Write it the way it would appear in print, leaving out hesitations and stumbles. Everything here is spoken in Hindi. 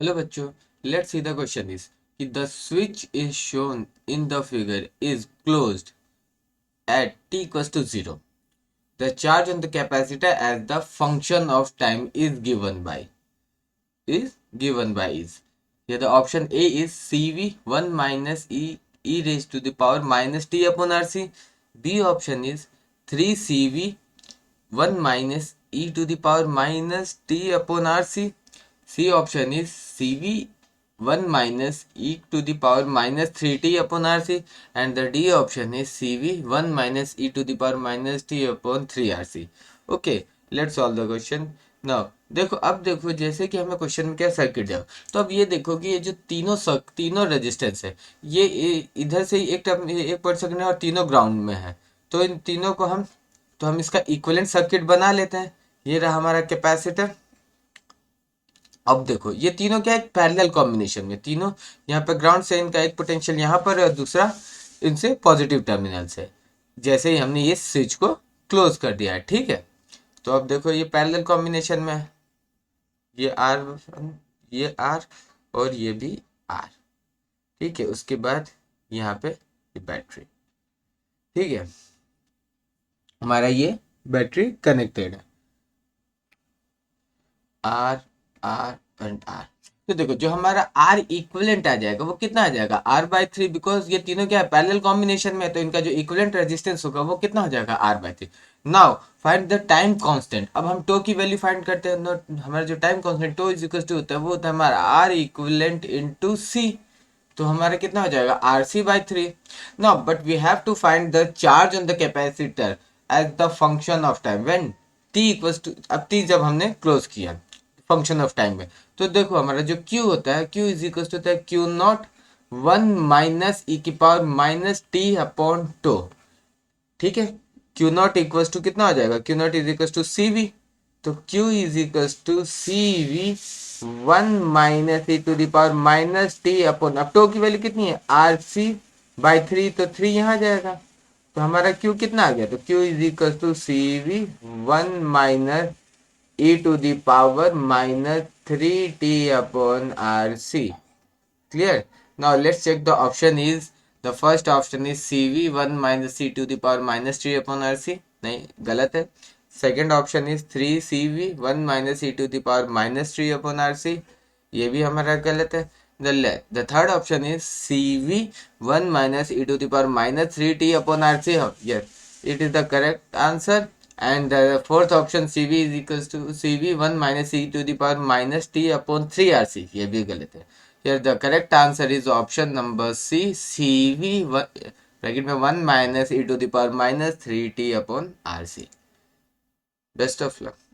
हेलो बच्चों, let's see the question is कि the switch is shown in the figure is closed at t equals to 0. The charge on the capacitor as the function of time is given by is. Here the option A is CV 1 minus e raised to the power minus t upon RC. B option is 3 CV 1 minus e to the power minus t upon RC. C option is CV 1 minus e to the power minus 3t upon RC, and the D option is CV 1 minus e to the power minus t upon 3RC. Okay, let's solve the question. Now देखो, अब देखो जैसे कि हमें क्वेश्चन में क्या सर्किट दिया, तो अब ये देखो कि ये जो तीनों रेजिस्टेंस है, ये इधर से ही एक पर सेकंड है और तीनों ग्राउंड में है। तो इन तीनों को हम इसका इक्विवेलेंट सर्किट बना लेते हैं। ये रहा हमारा कैपेसिटर। अब देखो ये तीनों क्या है, पैरेलल कॉम्बिनेशन में तीनों, यहाँ पे ग्राउंड से इनका एक पोटेंशियल यहाँ पर और दूसरा इनसे पॉजिटिव टर्मिनल से, जैसे ही हमने ये स्विच को क्लोज कर दिया है। ठीक है, तो अब देखो ये पैरेलल कॉम्बिनेशन में है, ये आर, ये आर और ये भी आर। ठीक है, उसके बाद यहाँ पे ये बैटरी। ठीक है, हमारा ये बैटरी कनेक्टेड है, आर आर एंड आर। तो देखो जो हमारा आर इक्विवेलेंट आ जाएगा वो कितना आ जाएगा, R/3, बिकॉज ये तीनों क्या है, पैरेलल कॉम्बिनेशन में है, तो इनका जो इक्विवेलेंट रेजिस्टेंस होगा वो कितना हो जाएगा, R/3। Now find the time constant. अब हम टो की वैल्यू फाइंड करते हैं। हमारा जो time constant tau is equal to होता है वो होता है हमारा आर इक्विवेलेंट इनटू सी। तो हमारा कितना हो जाएगा, RC/3। Now but we have to find the charge on the capacitor as the function of time when t equals to, अब t जब हमने क्लोज किया फंक्शन ऑफ टाइम में, तो देखो हमारा जो Q होता है, Q इज इक्वल टू होता है Q0 1 माइनस ई की power minus t upon tau. ठीक है, Q0 इक्वल्स टू कितना हो जाएगा, Q0 is equal to CV। तो Q is equal to CV 1 minus e to the power minus t upon, अब टो की वैल्यू कितनी है, RC/3, तो 3 यहाँ जाएगा, तो हमारा Q कितना आ गया, तो Q is equal to CV 1 minus e to the power minus 3t upon RC. Clear? Now let's check the option is, the first option is CV 1 minus c to the power minus 3 upon RC. नहीं, गलत है। Second option is 3 CV 1 minus e to the power minus 3 upon RC. ये भी हमारा गलत है। The third option is CV 1 minus e to the power minus 3t upon RC. Yes, it is the correct answer. And the fourth option CV is equals to CV 1 minus e to the power minus t upon 3RC, ये भी गलत है। Here the correct answer is option number C, CV 1 bracket में 1 minus e to the power minus 3t upon RC. Best of luck.